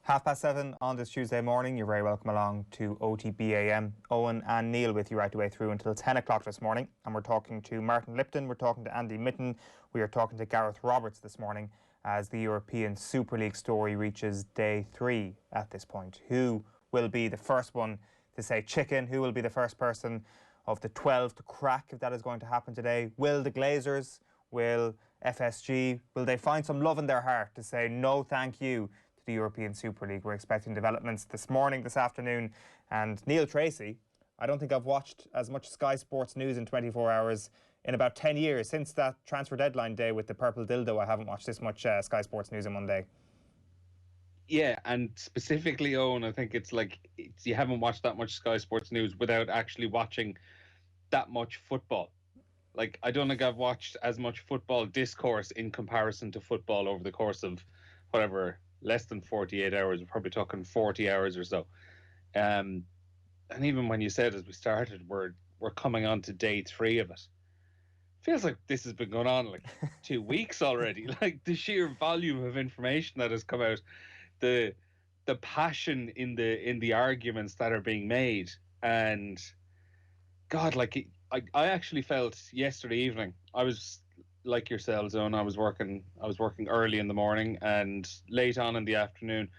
7:30 on this Tuesday morning. You're very welcome along to OTB AM. Owen and Neil with you right the way through until 10 o'clock this morning. And we're talking to Martin Lipton, we're talking to Andy Mitten, we are talking to Gareth Roberts this morning as the European Super League story reaches day 3 at this point. Who will be the first one to say chicken? Who will be the first person of the 12 to crack, if that is going to happen today? Will the Glazers, will FSG, will they find some love in their heart to say no thank you the European Super League? We're expecting developments this morning, this afternoon. And Neil Tracy, I don't think I've watched as much Sky Sports news in 24 hours in about 10 years. Since that transfer deadline day with the purple dildo, I haven't watched this much Sky Sports news in one day. Yeah, and specifically, Owen, I think you haven't watched that much Sky Sports news without actually watching that much football. Like, I don't think I've watched as much football discourse in comparison to football over the course of whatever, less than 48 hours. We're probably talking 40 hours or so. And even when you said as we started, we're coming on to day 3 of it. Feels like this has been going on like 2 weeks already. Like the sheer volume of information that has come out, the passion in the arguments that are being made, and God, like I actually felt yesterday evening. I was like yourselves, Owen, I was working early in the morning and late on in the afternoon.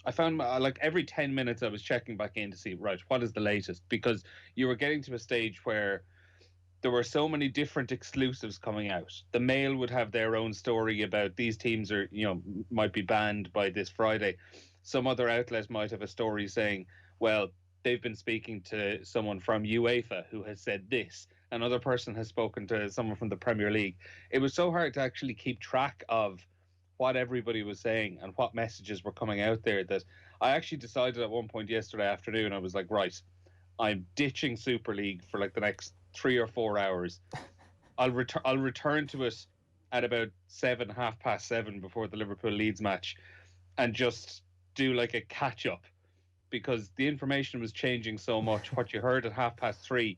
I found like every 10 minutes I was checking back in to see, right, what is the latest? Because you were getting to a stage where there were so many different exclusives coming out. The Mail would have their own story about these teams might be banned by this Friday. Some other outlet might have a story saying, well, they've been speaking to someone from UEFA who has said this. Another person has spoken to someone from the Premier League. It was so hard to actually keep track of what everybody was saying and what messages were coming out there that I actually decided at one point yesterday afternoon, I was like, right, I'm ditching Super League for like the next 3 or 4 hours. I'll return to it at about 7:30 before the Liverpool Leeds match and just do like a catch up, because the information was changing so much. What you heard at 3:30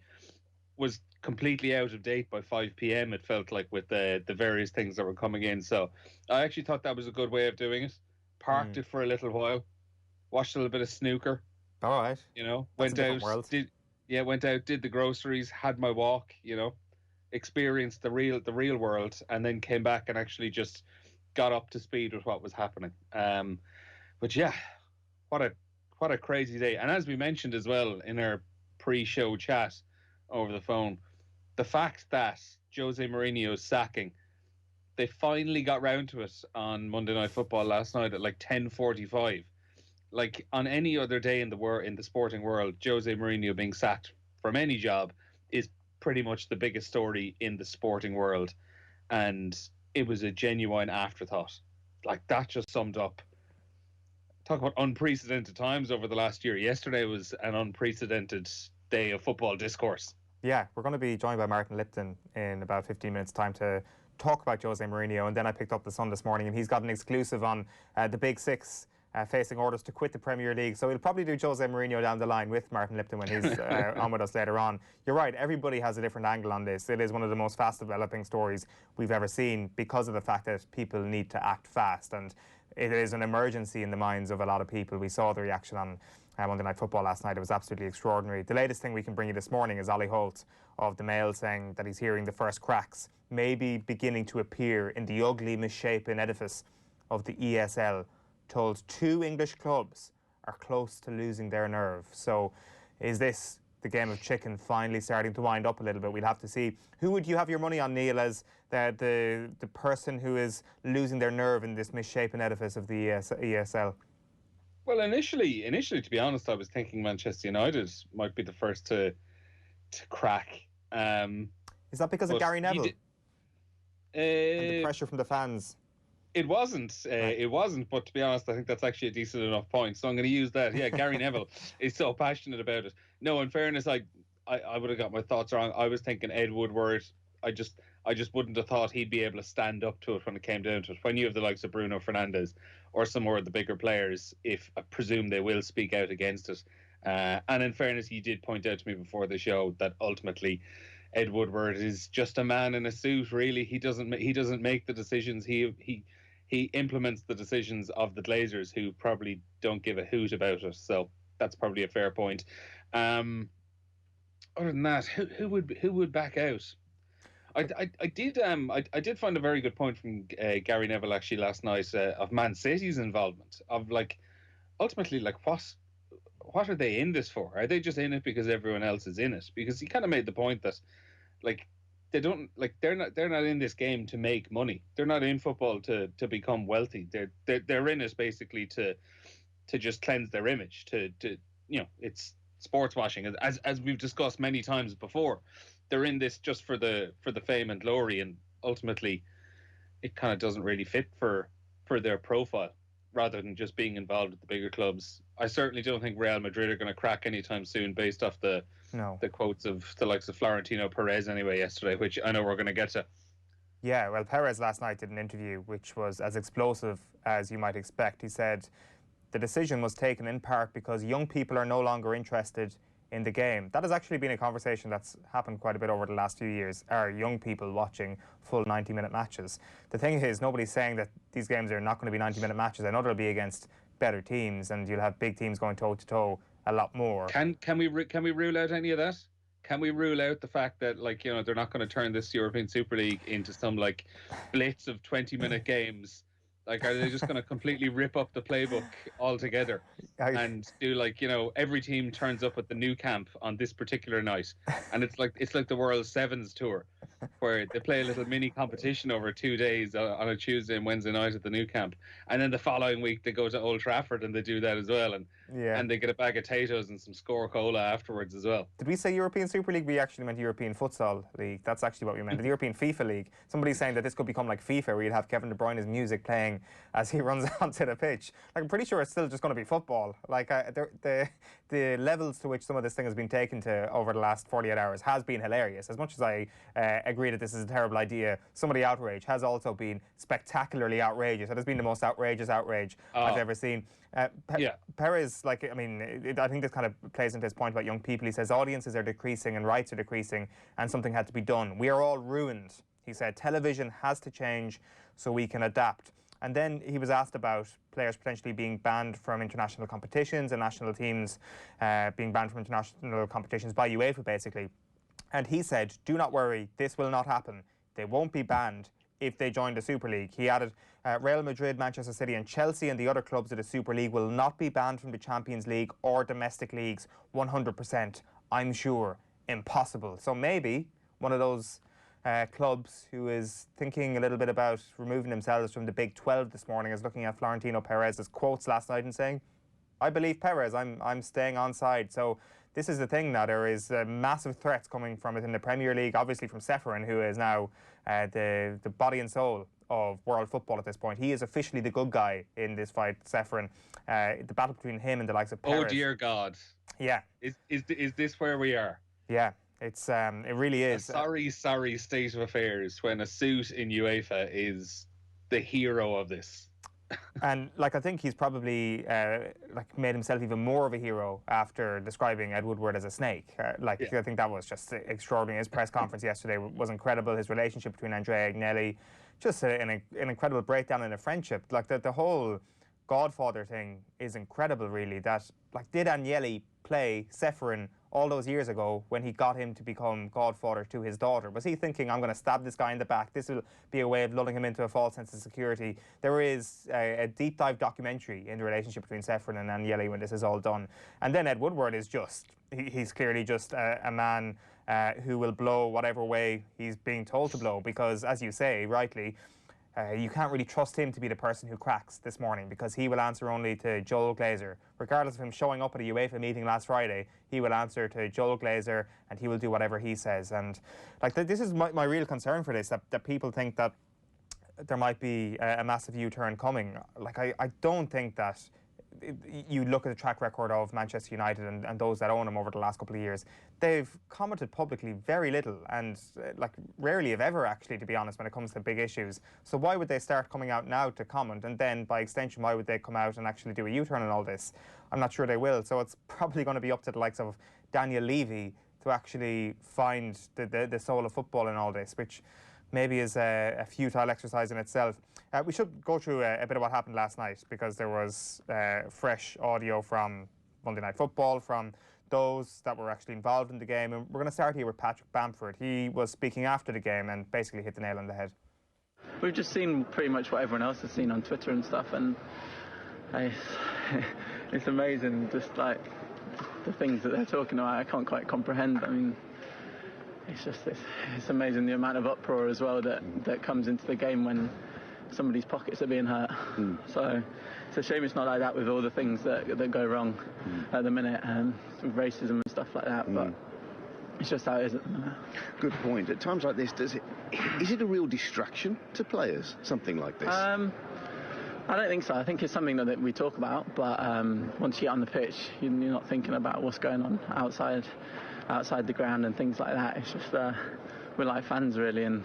was completely out of date by 5 p.m. It felt like, with the various things that were coming in. So I actually thought that was a good way of doing it. Parked it for a little while, watched a little bit of snooker. All right. Went out, did the groceries, had my walk, experienced the real world, and then came back and actually just got up to speed with what was happening. But yeah, what a crazy day. And as we mentioned as well in our pre-show chat over the phone, the fact that Jose Mourinho's sacking, they finally got round to it on Monday Night Football last night at like 10:45. Like on any other day in the sporting world, Jose Mourinho being sacked from any job is pretty much the biggest story in the sporting world. And it was a genuine afterthought. Like, that just summed up. Talk about unprecedented times over the last year. Yesterday was an unprecedented day of football discourse. Yeah, we're going to be joined by Martin Lipton in about 15 minutes' time to talk about Jose Mourinho. And then I picked up the Sun this morning and he's got an exclusive on the Big Six facing orders to quit the Premier League. So we'll probably do Jose Mourinho down the line with Martin Lipton when he's on with us later on. You're right, everybody has a different angle on this. It is one of the most fast-developing stories we've ever seen because of the fact that people need to act fast. And it is an emergency in the minds of a lot of people. We saw the reaction on Monday Night Football last night. It was absolutely extraordinary. The latest thing we can bring you this morning is Ollie Holt of the Mail saying that he's hearing the first cracks maybe beginning to appear in the ugly, misshapen edifice of the ESL. Told 2 English clubs are close to losing their nerve. So is this the game of chicken finally starting to wind up a little bit? We'll have to see. Who would you have your money on, Neil, as the person who is losing their nerve in this misshapen edifice of the ESL? Well, initially, to be honest, I was thinking Manchester United might be the first to crack. Is that because of Gary Neville? And the pressure from the fans? It wasn't. Right. It wasn't. But to be honest, I think that's actually a decent enough point. So I'm going to use that. Yeah, Gary Neville is so passionate about it. No, in fairness, I would have got my thoughts wrong. I was thinking Ed Woodward. I just wouldn't have thought he'd be able to stand up to it when it came down to it. When you have the likes of Bruno Fernandes or some more of the bigger players, if I presume they will speak out against it. And in fairness, he did point out to me before the show that ultimately Ed Woodward is just a man in a suit. Really, he doesn't make the decisions. He he implements the decisions of the Glazers, who probably don't give a hoot about it. So that's probably a fair point. Other than that, who would back out? I did find a very good point from Gary Neville actually last night of Man City's involvement, of like ultimately like what are they in this for? Are they just in it because everyone else is in it? Because he kind of made the point that like they don't like they're not in this game to make money. They're not in football to become wealthy. They're in it basically to just cleanse their image. To it's sports washing, as we've discussed many times before. They're in this just for the fame and glory, and ultimately it kind of doesn't really fit for their profile, rather than just being involved with the bigger clubs. I certainly don't think Real Madrid are going to crack anytime soon, based off the quotes of the likes of Florentino Perez anyway yesterday, which I know we're going to get to. Yeah, well, Perez last night did an interview which was as explosive as you might expect. He said the decision was taken in part because young people are no longer interested in the game. That has actually been a conversation that's happened quite a bit over the last few years. Are young people watching full 90-minute matches? The thing is, nobody's saying that these games are not going to be 90-minute matches. I know they'll be against better teams, and you'll have big teams going toe-to-toe a lot more. Can we rule out any of that? Can we rule out the fact that, like, they're not going to turn this European Super League into some like blitz of 20-minute games? Like, are they just going to completely rip up the playbook altogether and do like, every team turns up at the new camp on this particular night, and it's like the World Sevens tour, where they play a little mini competition over 2 days on a Tuesday and Wednesday night at the new camp, and then the following week they go to Old Trafford and they do that as well, and they get a bag of potatoes and some score cola afterwards as well. Did we say European Super League? We actually meant European Futsal League. That's actually what we meant. The European FIFA League. Somebody's saying that this could become like FIFA, where you'd have Kevin De Bruyne's music playing as he runs onto the pitch. Like, I'm pretty sure it's still just going to be football. Like, the levels to which some of this thing has been taken to over the last 48 hours has been hilarious. As much as I agree that this is a terrible idea, some of the outrage has also been spectacularly outrageous. It has been the most outrageous outrage I've ever seen. Perez, like, I mean, I think this kind of plays into his point about young people. He says audiences are decreasing and rights are decreasing, and something had to be done. We are all ruined, he said. Television has to change so we can adapt. And then he was asked about players potentially being banned from international competitions and national teams being banned from international competitions by UEFA, basically. And he said, do not worry, this will not happen. They won't be banned if they join the Super League. He added, Real Madrid, Manchester City and Chelsea and the other clubs of the Super League will not be banned from the Champions League or domestic leagues. 100%, I'm sure. Impossible. So maybe one of those clubs who is thinking a little bit about removing themselves from the Big 12 this morning is looking at Florentino Perez's quotes last night and saying, I believe Perez, I'm staying on side. So this is the thing now. There is massive threats coming from it in the Premier League, obviously from Ceferin, who is now the body and soul of world football at this point. He is officially the good guy in this fight, Ceferin. The battle between him and the likes of Perez. Oh, dear God. Yeah. Is this where we are? Yeah. It really is. A sorry state of affairs when a suit in UEFA is the hero of this. And like, I think he's probably like made himself even more of a hero after describing Ed Woodward as a snake. I think that was just extraordinary. His press conference yesterday was incredible. His relationship between Andrea Agnelli, just an incredible breakdown in a friendship. Like the whole Godfather thing is incredible, really. That, like, did Agnelli play Ceferin all those years ago when he got him to become godfather to his daughter? Was he thinking, I'm going to stab this guy in the back, this will be a way of lulling him into a false sense of security? There is a deep dive documentary in the relationship between Ceferin and Agnelli when this is all done. And then Ed Woodward is just, he's clearly just a man who will blow whatever way he's being told to blow, because, as you say, rightly, you can't really trust him to be the person who cracks this morning, because he will answer only to Joel Glazer. Regardless of him showing up at a UEFA meeting last Friday, he will answer to Joel Glazer and he will do whatever he says. And like, this is my real concern for this, that people think that there might be a massive U-turn coming. Like, I don't think that. You look at the track record of Manchester United and those that own them over the last couple of years, they've commented publicly very little, and like rarely if ever, actually, to be honest, when it comes to big issues. So why would they start coming out now to comment, and then by extension why would they come out and actually do a U-turn on all this? I'm not sure they will. So it's probably going to be up to the likes of Daniel Levy to actually find the soul of football in all this, which maybe is a futile exercise in itself. We should go through a bit of what happened last night, because there was fresh audio from Monday Night Football, from those that were actually involved in the game. And we're going to start here with Patrick Bamford. He was speaking after the game and basically hit the nail on the head. We've just seen pretty much what everyone else has seen on Twitter and stuff, and it's amazing, just like the things that they're talking about. I can't quite comprehend. I mean, it's amazing the amount of uproar as well that comes into the game when somebody's pockets are being hurt. So it's a shame it's not like that with all the things that go wrong at the minute, with racism and stuff like that. But it's just how it is at the minute. Good point. At times like this, is it a real distraction to players, something like this? I don't think so. I think it's something that we talk about, but once you get on the pitch, you're not thinking about what's going on outside the ground and things like that. It's just we're like fans really, and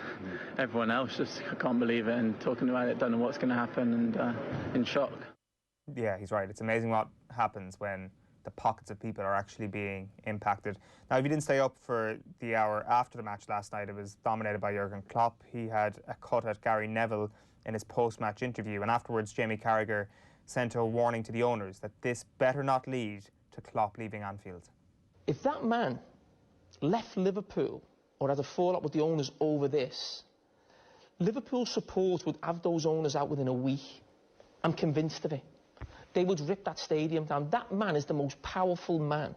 everyone else just can't believe it and talking about it, don't know what's going to happen, and in shock. Yeah, he's right. It's amazing what happens when the pockets of people are actually being impacted. Now, if you didn't stay up for the hour after the match last night, it was dominated by Jurgen Klopp. He had a cut at Gary Neville in his post-match interview, and afterwards Jamie Carragher sent a warning to the owners that this better not lead to Klopp leaving Anfield. If that man left Liverpool or had a fallout with the owners over this, Liverpool support would have those owners out within a week. I'm convinced of it. They would rip that stadium down. That man is the most powerful man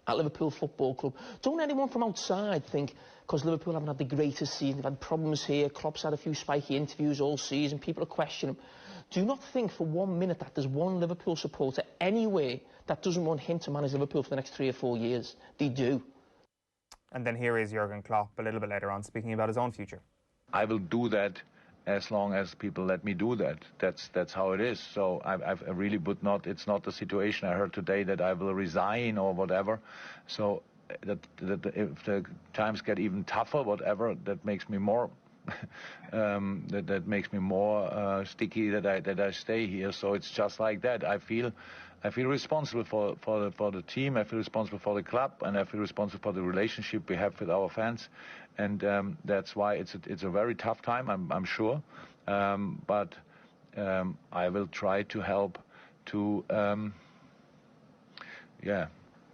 at Liverpool Football Club. Don't anyone from outside think, because Liverpool haven't had the greatest season, they've had problems here, Klopp's had a few spiky interviews all season, people are questioning him. Do not think for 1 minute that there's one Liverpool supporter anywhere that doesn't want him to manage Liverpool for the next 3 or 4 years. They do. And then here is Jurgen Klopp a little bit later on speaking about his own future. I will do that as long as people let me do that. That's how it is. So I really would not. It's not the situation. I heard today that I will resign or whatever. So that if the times get even tougher, whatever, that makes me more. that makes me more sticky that I stay here. So it's just like that. I feel responsible for the team. I feel responsible for the club, and I feel responsible for the relationship we have with our fans. And that's why it's a very tough time, I'm sure. But I will try to help to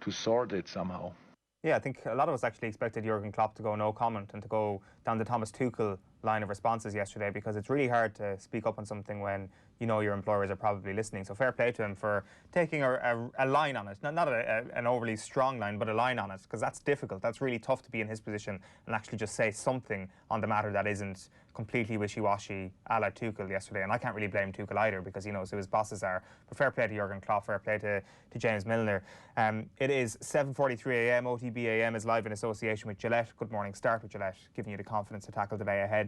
sort it somehow. Yeah, I think a lot of us actually expected Jurgen Klopp to go no comment and to go down the Thomas Tuchel line of responses yesterday, because it's really hard to speak up on something when you know your employers are probably listening. So fair play to him for taking a line on it. Not an overly strong line, but a line on it, because that's difficult. That's really tough to be in his position and actually just say something on the matter that isn't completely wishy-washy a la Tuchel yesterday. And I can't really blame Tuchel either, because he knows who his bosses are. But fair play to Jurgen Klopp, fair play to James Milner. It is 7:43 AM. OTB AM is live in association with Gillette. Good morning. Start with Gillette, giving you the confidence to tackle the day ahead.